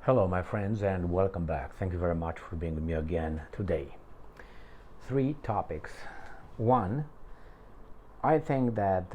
Hello, my friends, and welcome back. Thank you very much for being with me again today. 3 topics. 1, I think that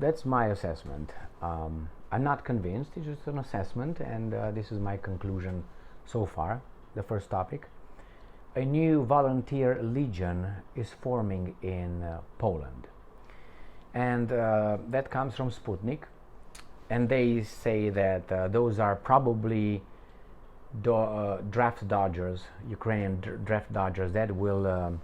that's my assessment. I'm not convinced, it's just an assessment, and this is my conclusion so far. The first topic: a new volunteer legion is forming in Poland. And that comes from Sputnik. And they say that those are probably draft dodgers, Ukrainian draft dodgers that will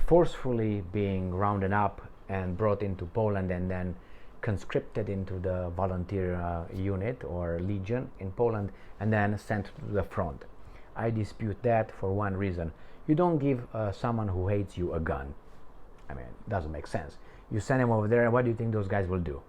forcefully being rounded up and brought into Poland and then conscripted into the volunteer unit or legion in Poland and then sent to the front. I dispute that for one reason. You don't give someone who hates you a gun. I mean, it doesn't make sense. You send them over there, and what do you think those guys will do?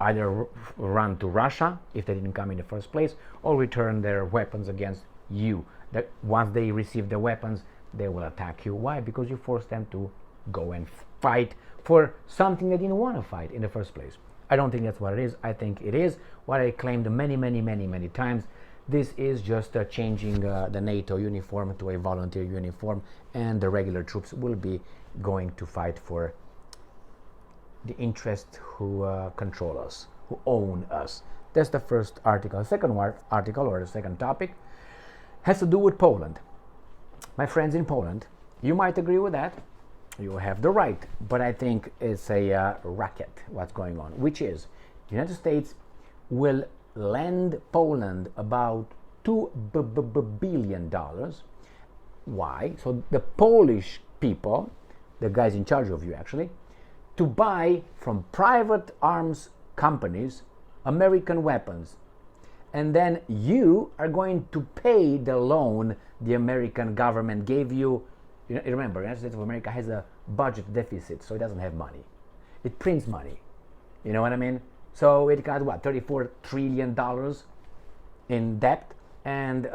Either run to Russia if they didn't come in the first place, or return their weapons against you. That once they receive the weapons, they will attack you. Why? Because you forced them to go and fight for something they didn't want to fight in the first place. I don't think that's what it is. I think it is what I claimed many times. This is just changing the NATO uniform to a volunteer uniform, and the regular troops will be going to fight for the interests who control us, who own us. That's the first article. Second article, or the second topic, has to do with Poland. My friends in Poland, you might agree with that. You have the right, but I think it's a racket what's going on, which is the United States will lend Poland about $2 billion. Why? So the Polish people, the guys in charge of you actually, to buy from private arms companies American weapons. And then you are going to pay the loan the American government gave you. Remember, the United States of America has a budget deficit, so it doesn't have money. It prints money. You know what I mean? So it got what, $34 trillion in debt, and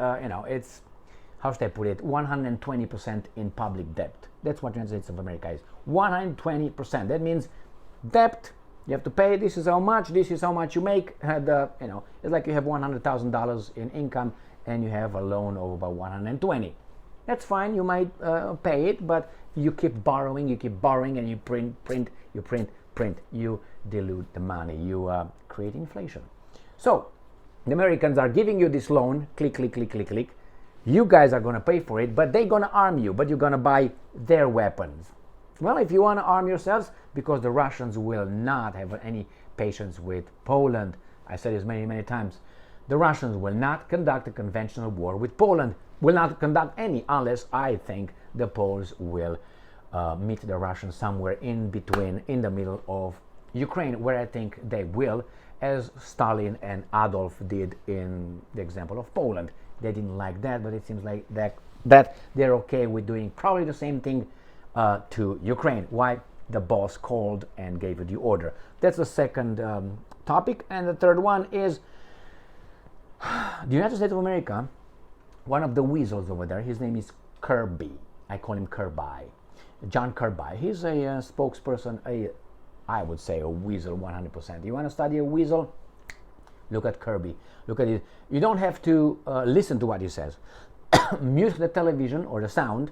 it's, how should I put it, 120% in public debt. That's what the United States of America is. 120%. That means debt, you have to pay, this is how much you make. It's like you have $100,000 in income and you have a loan of about 120. That's fine, you might pay it, but you keep borrowing, and you print, you dilute the money, you create inflation. So the Americans are giving you this loan, click. You guys are going to pay for it, but they're going to arm you, but you're going to buy their weapons. Well, if you want to arm yourselves, because the Russians will not have any patience with Poland. I said this many times. The Russians will not conduct a conventional war with Poland, will not conduct any, unless I think the Poles will meet the Russians somewhere in between, in the middle of Ukraine, where I think they will, as Stalin and Adolf did in the example of Poland. They didn't like that, but it seems like that they're okay with doing probably the same thing to Ukraine. Why? The boss called and gave you the order. That's the second topic. And the third one is the United States of America. One of the weasels over there, his name is Kirby. I call him Kirby. John Kirby. He's a spokesperson, I would say a weasel 100%. You want to study a weasel? Look at Kirby. Look at it. You don't have to listen to what he says. Mute the television or the sound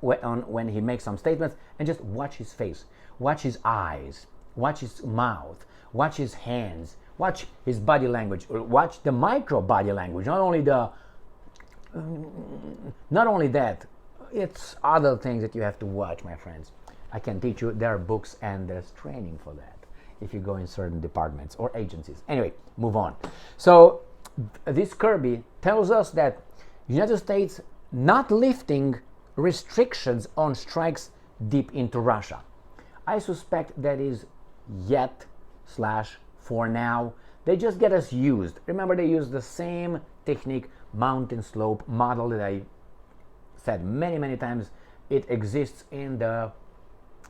when he makes some statements, and just watch his face, watch his eyes, watch his mouth, watch his hands, watch his body language, watch the micro body language. Not only that, it's other things that you have to watch, my friends. I can teach you. There are books and there's training for that if you go in certain departments or agencies. Anyway, move on. So this Kirby tells us that the United States not lifting restrictions on strikes deep into Russia. I suspect that is for now. They just get us used. Remember, they use the same technique, mountain slope model, that I said many times. It exists in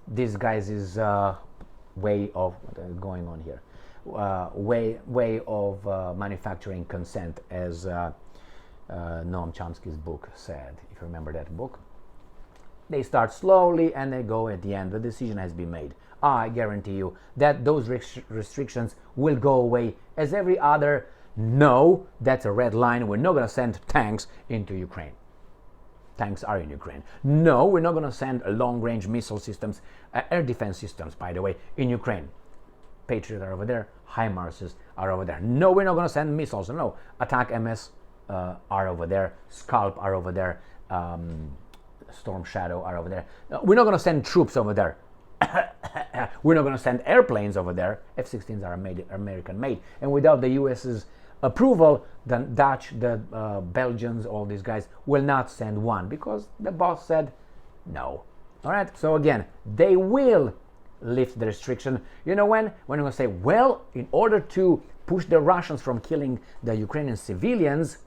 these guys' way of going on here, way of manufacturing consent, as Noam Chomsky's book said, if you remember that book. They start slowly and they go at the end. The decision has been made. I guarantee you that those restrictions will go away as every other No, that's a red line. We're not going to send tanks into Ukraine. Tanks are in Ukraine. No, we're not going to send long-range missile systems, air defense systems, by the way, in Ukraine. Patriot are over there. HIMARSs are over there. No, we're not going to send missiles. No, attack MS are over there. Scalp are over there. Storm Shadow are over there. No, we're not going to send troops over there. We're not going to send airplanes over there. F-16s are American made. And without the US's approval, the Dutch, the Belgians, all these guys will not send one because the boss said no. All right. So again, they will lift the restriction. You know when? When we're going to say, well, in order to push the Russians from killing the Ukrainian civilians,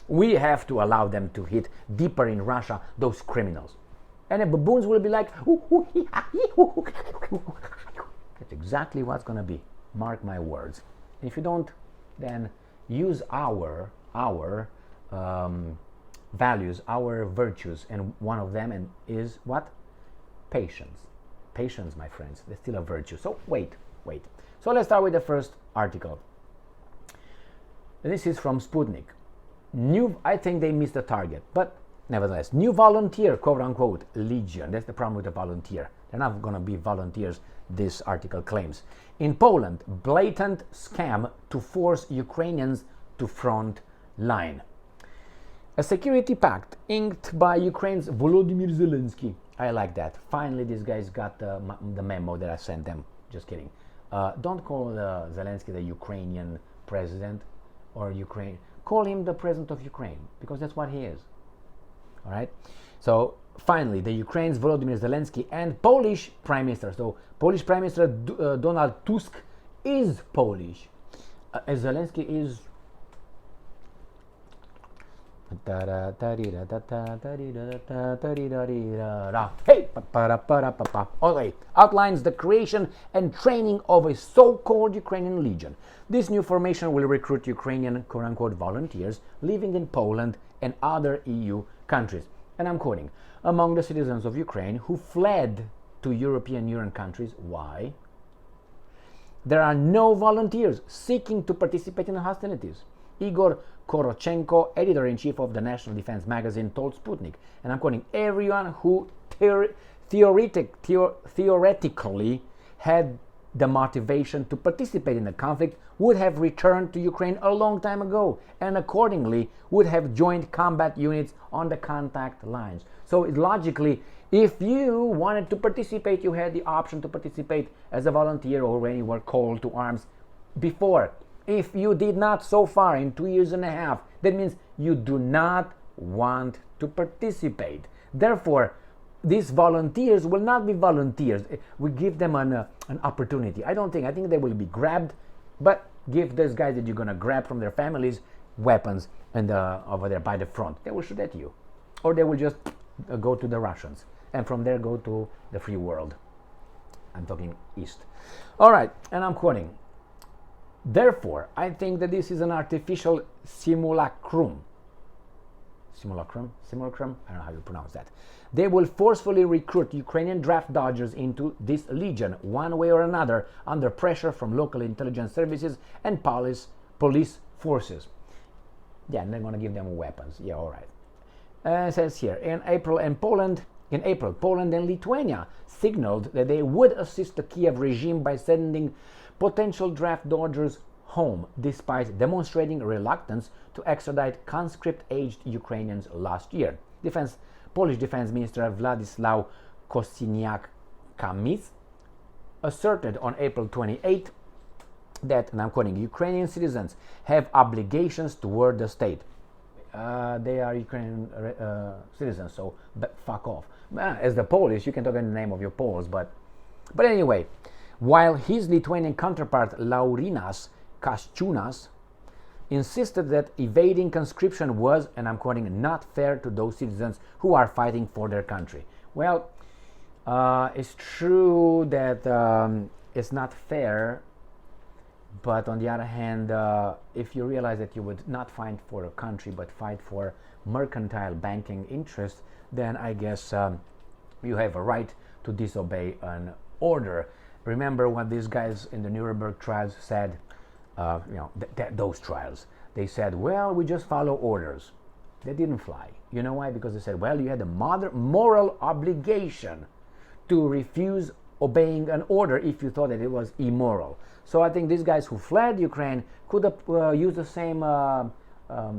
we have to allow them to hit deeper in Russia those criminals. And the baboons will be like, that's exactly what's going to be. Mark my words. If you don't, then use our values, our virtues, and one of them is what? Patience. Patience, my friends. That's still a virtue. So wait. So let's start with the first article. This is from Sputnik. I think they missed the target, but nevertheless, new volunteer, quote unquote, legion. That's the problem with the volunteer. They're not going to be volunteers, this article claims. In Poland, blatant scam to force Ukrainians to front line. A security pact inked by Ukraine's Volodymyr Zelensky. I like that. Finally, these guys got the memo that I sent them. Just kidding. Don't call Zelensky the Ukrainian president or Ukraine. Call him the president of Ukraine because that's what he is. All right. So finally, the Ukraine's Volodymyr Zelensky and Polish Prime Minister. So Polish Prime Minister Donald Tusk is Polish. Zelensky is. Hey! Okay. Outlines the creation and training of a so-called Ukrainian legion. This new formation will recruit Ukrainian quote-unquote volunteers living in Poland and other EU countries. And I'm quoting, among the citizens of Ukraine who fled to European Union countries. Why? There are no volunteers seeking to participate in the hostilities. Igor Korochenko, editor-in-chief of the National Defense magazine, told Sputnik, and I'm quoting, everyone who theoretically had the motivation to participate in the conflict would have returned to Ukraine a long time ago and accordingly would have joined combat units on the contact lines. So logically, if you wanted to participate, you had the option to participate as a volunteer or when you were called to arms before. If you did not so far in 2 years and a half, that means you do not want to participate. Therefore, these volunteers will not be volunteers. We give them an opportunity. I think they will be grabbed, but give those guys that you're going to grab from their families weapons and over there by the front. They will shoot at you. Or they will just go to the Russians and from there go to the free world. I'm talking east. All right, and I'm quoting. Therefore, I think that this is an artificial simulacrum. Simulacrum? I don't know how you pronounce that. They will forcefully recruit Ukrainian draft dodgers into this legion, one way or another, under pressure from local intelligence services and police forces. Yeah, and they're going to give them weapons. Yeah, all right. It says here, in April, Poland and Lithuania signaled that they would assist the Kiev regime by sending potential draft dodgers home, despite demonstrating reluctance to extradite conscript-aged Ukrainians last year. Polish Defense Minister Władysław Kosiniak-Kamysz asserted on April 28 that, and I'm quoting, Ukrainian citizens have obligations toward the state. They are Ukrainian citizens, so fuck off. As the Polish, you can talk in the name of your Poles, but anyway, while his Lithuanian counterpart Laurynas Kasčiūnas insisted that evading conscription was, and I'm quoting, not fair to those citizens who are fighting for their country. Well, it's true that it's not fair, but on the other hand, if you realize that you would not fight for a country but fight for mercantile banking interests, then I guess you have a right to disobey an order. Remember what these guys in the Nuremberg trials said? those trials. They said, well, we just follow orders. They didn't fly. You know why? Because they said, well, you had a moral obligation to refuse obeying an order if you thought that it was immoral. So I think these guys who fled Ukraine could have used the same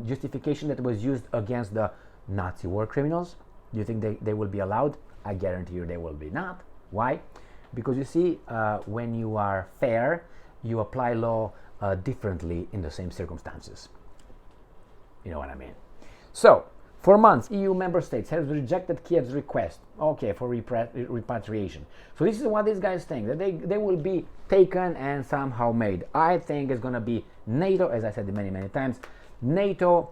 justification that was used against the Nazi war criminals. Do you think they will be allowed? I guarantee you they will be not. Why? Because you see, when you are fair, you apply law differently in the same circumstances. You know what I mean? So, for months, EU member states have rejected Kiev's request, for repatriation. So this is what these guys think, that they will be taken and somehow made. I think it's going to be NATO, as I said many, many times, NATO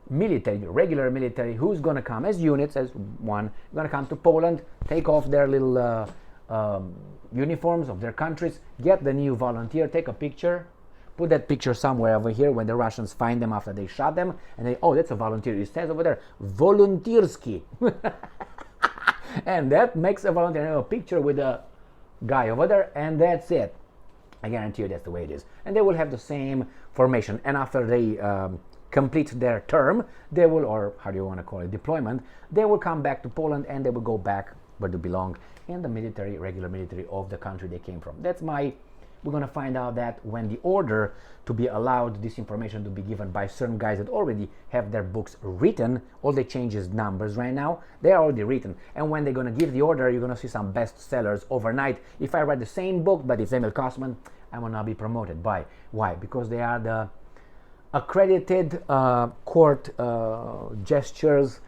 military, regular military, who's going to come as units, as one, going to come to Poland, take off their little uniforms of their countries, get the new volunteer, take a picture, put that picture somewhere over here when the Russians find them after they shot them, and they, oh, that's a volunteer. It says over there, volunteersky. And that makes a volunteer, a picture with a guy over there, and that's it. I guarantee you that's the way it is. And they will have the same formation. And after they complete their term, they will, or how do you want to call it, deployment, they will come back to Poland and they will go back where they belong, in the military, regular military of the country they came from. That's my... We're going to find out that when the order to be allowed this information to be given by certain guys that already have their books written, all they change is numbers right now, they're already written. And when they're going to give the order, you're going to see some bestsellers overnight. If I write the same book, but it's Emil Kosman, I will not be promoted. Why? Because they are the accredited court gestures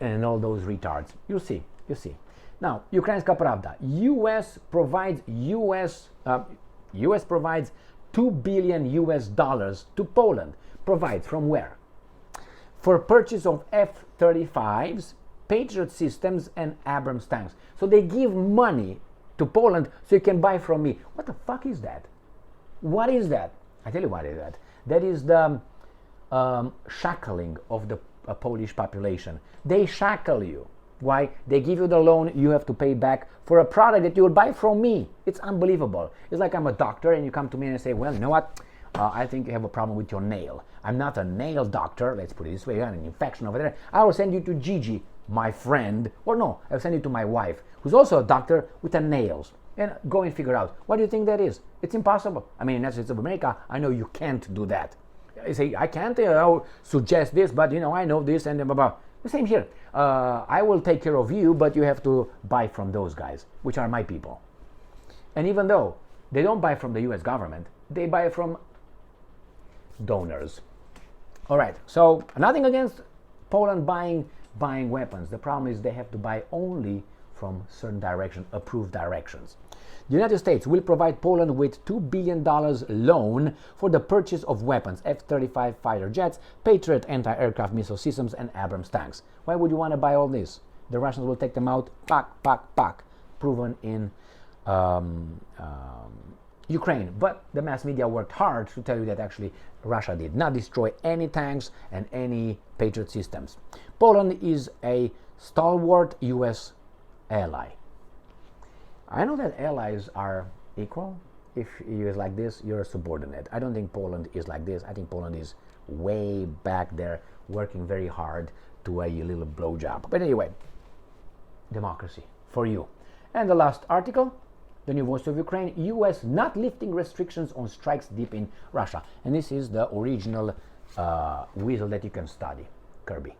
and all those retards. You see. Now, Ukrainska Pravda. U.S. provides $2 billion to Poland. Provides from where? For purchase of F-35s, Patriot systems, and Abrams tanks. So they give money to Poland so you can buy from me. What the fuck is that? What is that? I tell you what is that. That is the shackling of the Polish population. They shackle you. Why? They give you the loan, you have to pay back for a product that you will buy from me. It's unbelievable. It's like I'm a doctor and you come to me and say, well, you know what? I think you have a problem with your nail. I'm not a nail doctor. Let's put it this way. You have an infection over there. I will send you to Gigi, my friend. Or no, I'll send you to my wife, who's also a doctor with the nails. And go and figure out, what do you think that is? It's impossible. I mean, in the United States of America, I know you can't do that. You say, I can't suggest this, but I know this and blah, blah. The same here. I will take care of you, but you have to buy from those guys, which are my people. And even though they don't buy from the US government, they buy from donors. All right, so nothing against Poland buying weapons. The problem is they have to buy only from certain approved directions. The United States will provide Poland with $2 billion loan for the purchase of weapons, F-35 fighter jets, Patriot anti-aircraft missile systems, and Abrams tanks. Why would you want to buy all this? The Russians will take them out, pack, proven in Ukraine. But the mass media worked hard to tell you that actually Russia did not destroy any tanks and any Patriot systems. Poland is a stalwart US ally. I know that allies are equal. If you is like this, you're a subordinate. I don't think Poland is like this. I think Poland is way back there, working very hard to a little blowjob. But anyway, democracy for you. And the last article, the new voice of Ukraine, US not lifting restrictions on strikes deep in Russia. And this is the original weasel that you can study, Kirby.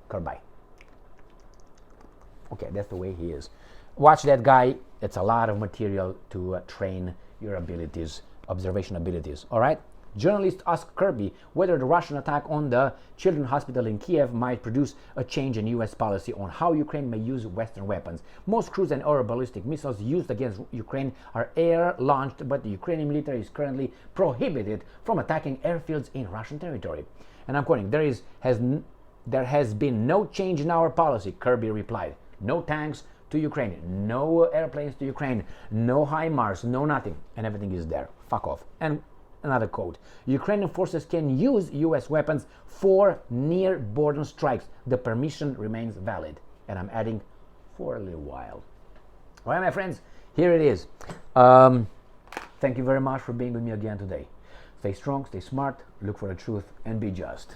Okay, that's the way he is. Watch that guy. It's a lot of material to train your abilities, observation abilities. All right? Journalists ask Kirby whether the Russian attack on the children's hospital in Kiev might produce a change in U.S. policy on how Ukraine may use Western weapons. Most cruise and air ballistic missiles used against Ukraine are air-launched, but the Ukrainian military is currently prohibited from attacking airfields in Russian territory. And I'm quoting, there has been no change in our policy, Kirby replied. No tanks to Ukraine, no airplanes to Ukraine, no HIMARS, no nothing, and everything is there. Fuck off. And another quote, Ukrainian forces can use US weapons for near border strikes. The permission remains valid. And I'm adding for a little while. All right, my friends, here it is. Thank you very much for being with me again today. Stay strong, stay smart, look for the truth, and be just.